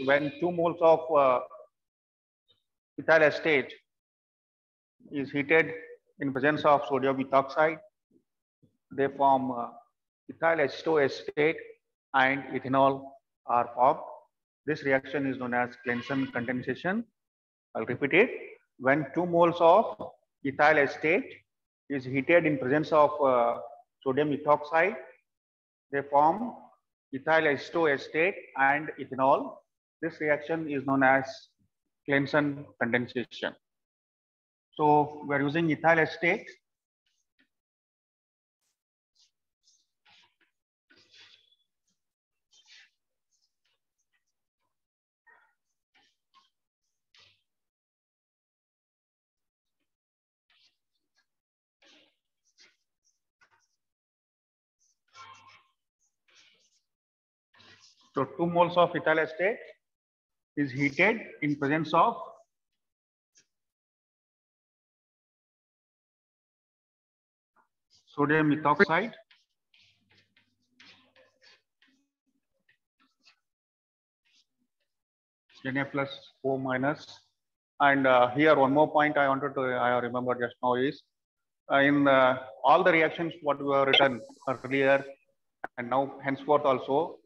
when 2 moles of ethyl acetate is heated in presence of sodium ethoxide, they form ethyl acetoacetate and ethanol are formed. This reaction is known as Clemson condensation. I'll repeat it. When 2 moles of ethyl acetate is heated in presence of sodium ethoxide, they form ethyl acetoacetate and ethanol. This reaction is known as Clemson condensation. So we are using ethyl acetate. So 2 moles of ethyl acetate is heated in presence of sodium ethoxide Na plus O minus. And here one more point I wanted to remember just now is in all the reactions what we have written earlier and now henceforth also,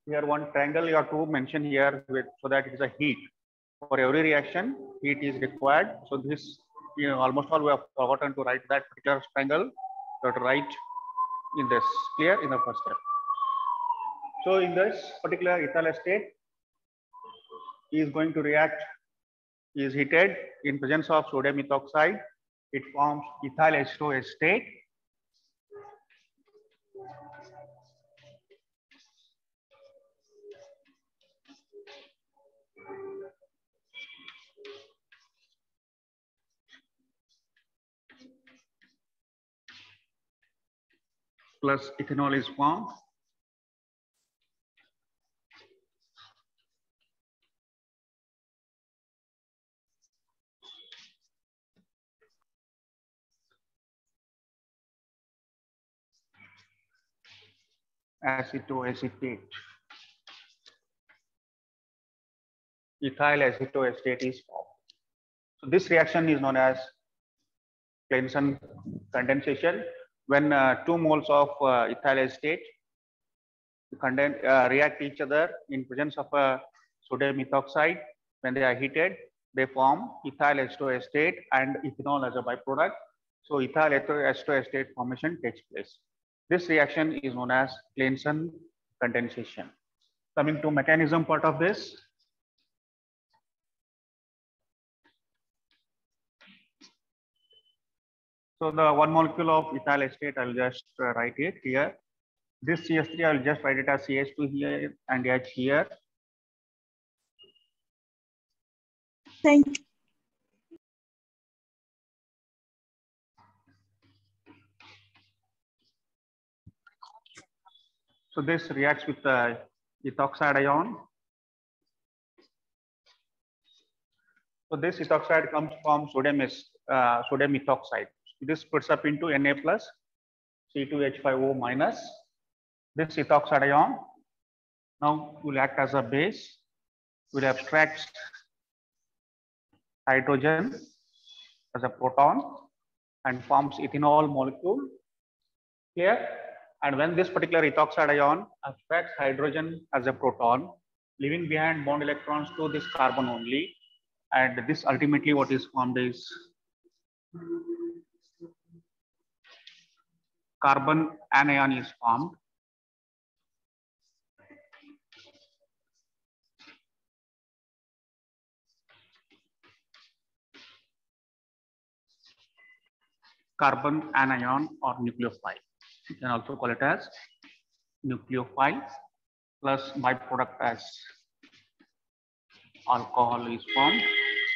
here one triangle you have to mention here with, so that it is a heat. For every reaction, heat is required. So this, almost all we have forgotten to write that particular triangle. You have to write in this, clear, in the first step. So in this particular ethyl acetate is going to react, is heated in presence of sodium ethoxide. It forms ethyl acetoacetate. Plus ethanol is formed. Acetoacetate. Ethyl acetoacetate is formed. So this reaction is known as Clemson condensation. When 2 moles of ethyl acetate react each other in presence of sodium ethoxide, when they are heated, they form ethyl acetoacetate and ethanol as a byproduct. So ethyl acetoacetate formation takes place. This reaction is known as Clemson condensation. Coming to mechanism part of this. So the 1 molecule of ethyl acetate, I'll just write it here. This CH3, I'll just write it as CH2 here and H here. Thank you. So this reacts with the ethoxide ion. So this ethoxide comes from sodium ethoxide. This splits up into Na plus C2H5O minus. This ethoxide ion now will act as a base, will abstract hydrogen as a proton and forms ethanol molecule here. And when this particular ethoxide ion abstracts hydrogen as a proton, leaving behind bond electrons to this carbon only, and this ultimately what is formed is carbon anion is formed. Carbon anion or nucleophile. You can also call it as nucleophile, plus byproduct as alcohol is formed.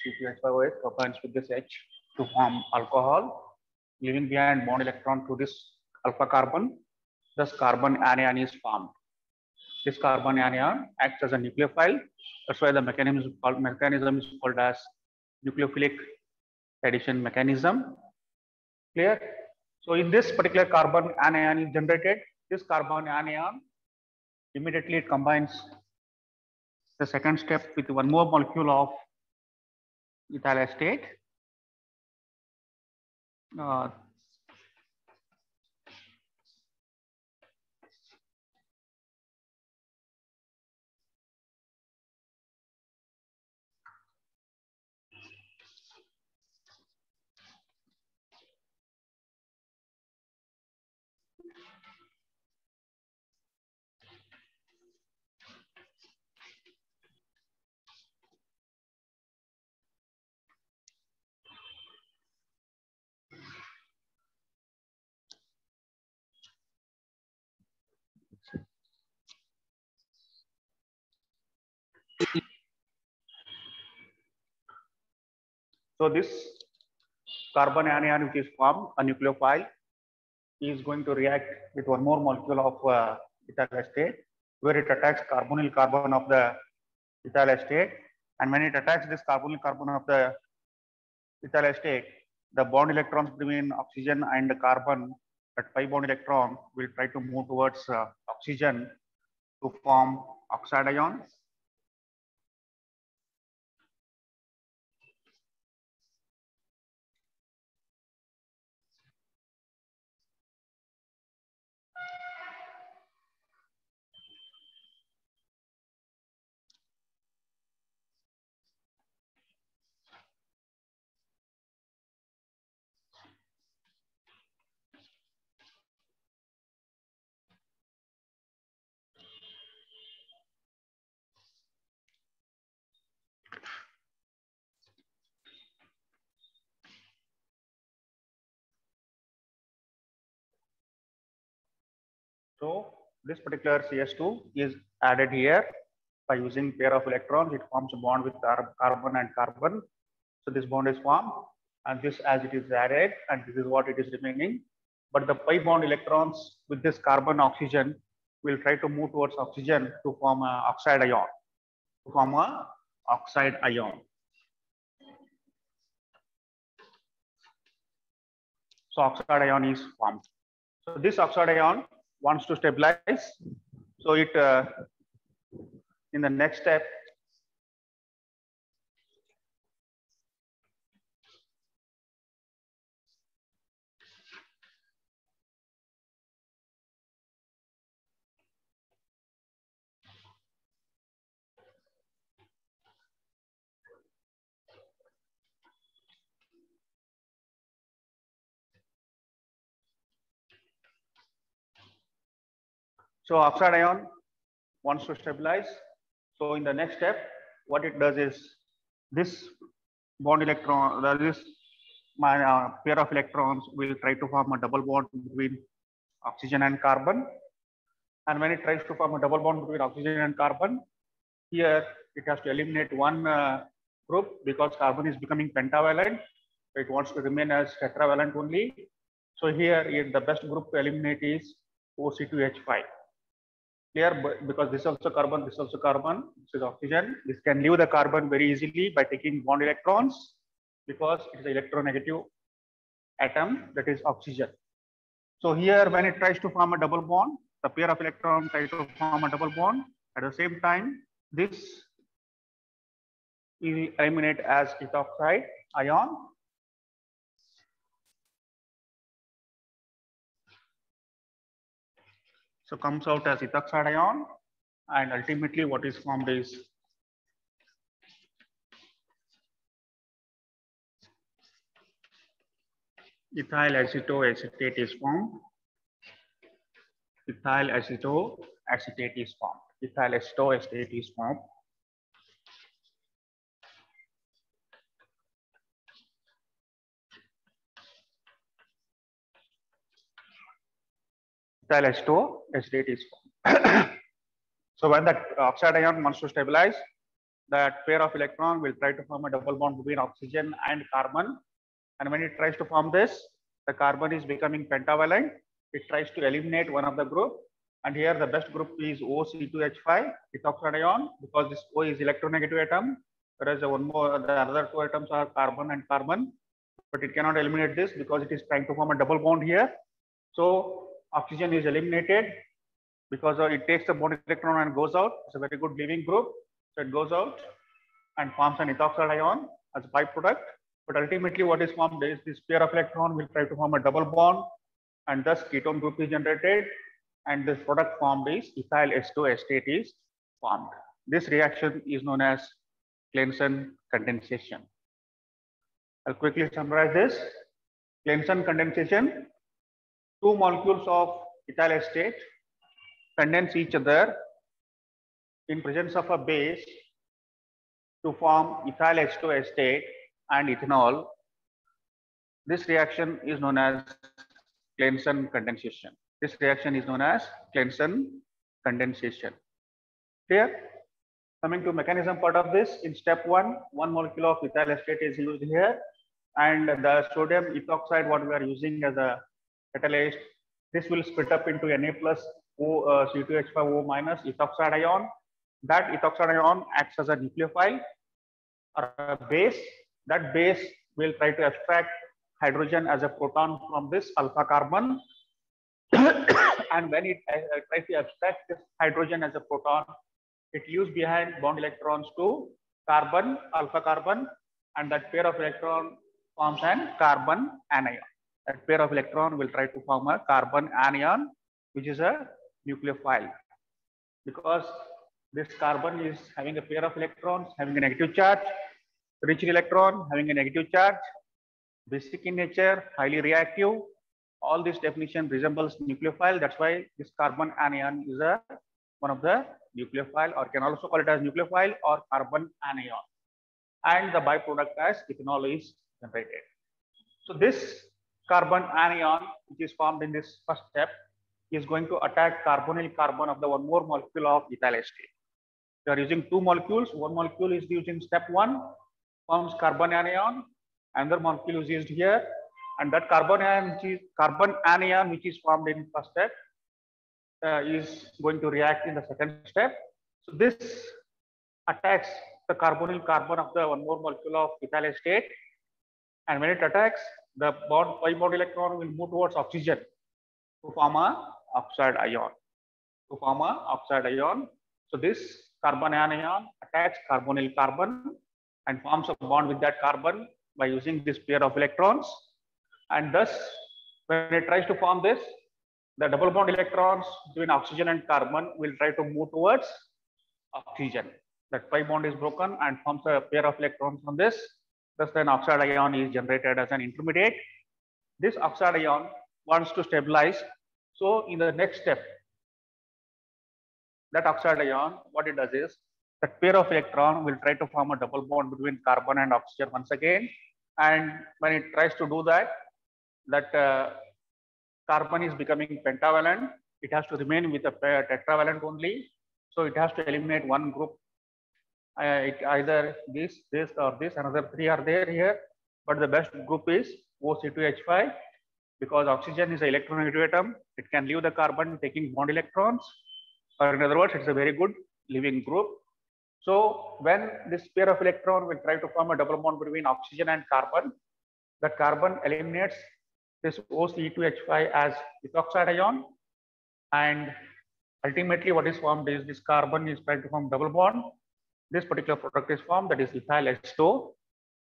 C2H5OH combines with this H to form alcohol, leaving behind bond electron to this alpha carbon. Thus carbon anion is formed. This carbon anion acts as a nucleophile. That's why the mechanism is called as nucleophilic addition mechanism. Clear? So in this particular carbon anion is generated, this carbon anion immediately it combines the second step with one more molecule of ethyl acetate. So this carbon anion which is formed, a nucleophile, is going to react with one more molecule of ethyl acetate, where it attacks carbonyl carbon of the ethyl acetate. And when it attacks this carbonyl carbon of the ethyl acetate, the bond electrons between oxygen and the carbon, that pi bond electron will try to move towards oxygen to form oxide ion. So this particular CS2 is added here by using pair of electrons. It forms a bond with carbon and carbon. So this bond is formed, and this as it is added, and this is what it is remaining. But the pi bond electrons with this carbon oxygen will try to move towards oxygen to form an oxide ion. So oxide ion is formed. So this oxide ion wants to stabilize. So it in the next step, so oxide ion wants to stabilize. So in the next step, what it does is this bond electron, this pair of electrons will try to form a double bond between oxygen and carbon. And when it tries to form a double bond between oxygen and carbon, here it has to eliminate one group because carbon is becoming pentavalent. It wants to remain as tetravalent only. So here the best group to eliminate is OC2H5. Clear? Because this is also carbon, this is also carbon, this is oxygen. This can leave the carbon very easily by taking bond electrons because it is an electronegative atom, that is oxygen. So here when it tries to form a double bond, the pair of electrons try to form a double bond. At the same time, this is eliminated as ethoxide ion. So comes out as ethoxide ion, and ultimately what is formed is ethyl acetoacetate is formed. Ethyl acetoacetate is formed. Ethyl acetoacetate is formed. Ethyl acetoacetate is formed. So when the oxide ion wants to stabilize, that pair of electron will try to form a double bond between oxygen and carbon. And when it tries to form this, the carbon is becoming pentavalent. It tries to eliminate one of the group. And here the best group is OC2H5, ethoxide ion, because this O is electronegative atom, whereas the other two atoms are carbon and carbon. But it cannot eliminate this because it is trying to form a double bond here. So oxygen is eliminated because it takes the bond electron and goes out. It's a very good leaving group. So it goes out and forms an ethoxide ion as a byproduct. But ultimately what is formed is this pair of electron will try to form a double bond, and thus ketone group is generated, and this product formed is ethyl S2 acetate is formed. This reaction is known as Clemson condensation. I'll quickly summarize this. Clemson condensation, two molecules of ethyl acetate condense each other in presence of a base to form ethyl H2 acetate and ethanol. This reaction is known as Clemson condensation. This reaction is known as Clemson condensation. Clear? Coming to mechanism part of this, in step 1, one molecule of ethyl acetate is used here, and the sodium ethoxide what we are using as a catalyst, this will split up into Na plus O, C2H5O minus ethoxide ion. That ethoxide ion acts as a nucleophile or a base. That base will try to abstract hydrogen as a proton from this alpha carbon. And when it tries to abstract this hydrogen as a proton, it leaves behind bond electrons to carbon, alpha carbon, and that pair of electron forms an carbon anion. That pair of electron will try to form a carbon anion, which is a nucleophile. Because this carbon is having a pair of electrons having a negative charge, rich electron having a negative charge, basic in nature, highly reactive. All this definition resembles nucleophile. That's why this carbon anion is one of the nucleophile, or can also call it as nucleophile or carbon anion. And the byproduct as ethanol is generated. So this carbon anion, which is formed in this first step, is going to attack carbonyl carbon of the one more molecule of ethyl acetate. We are using two molecules. One molecule is used in step 1, forms carbon anion. Another molecule is used here, and that carbon anion which is formed in first step is going to react in the second step. So this attacks the carbonyl carbon of the one more molecule of ethyl acetate, and when it attacks, the pi bond electron will move towards oxygen to form a oxide ion. So this carbon anion attacks carbonyl carbon and forms a bond with that carbon by using this pair of electrons, and thus when it tries to form this, the double bond electrons between oxygen and carbon will try to move towards oxygen. That pi bond is broken and forms a pair of electrons on this. Thus, an oxide ion is generated as an intermediate. This oxide ion wants to stabilize. So, in the next step, that oxide ion, what it does is that pair of electron will try to form a double bond between carbon and oxygen once again. And when it tries to do that, carbon is becoming pentavalent. It has to remain with a tetravalent only. So it has to eliminate one group. Either this, or this. Another 3 are there here. But the best group is OC2H5, because oxygen is an electronegative atom. It can leave the carbon taking bond electrons. Or in other words, it's a very good leaving group. So when this pair of electron will try to form a double bond between oxygen and carbon, the carbon eliminates this OC2H5 as ethoxide ion, and ultimately what is formed is this carbon is trying to form double bond. This particular product is formed, that is ethyl H2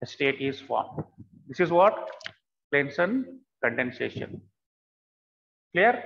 acetate is formed. This is what Clemson condensation. Clear?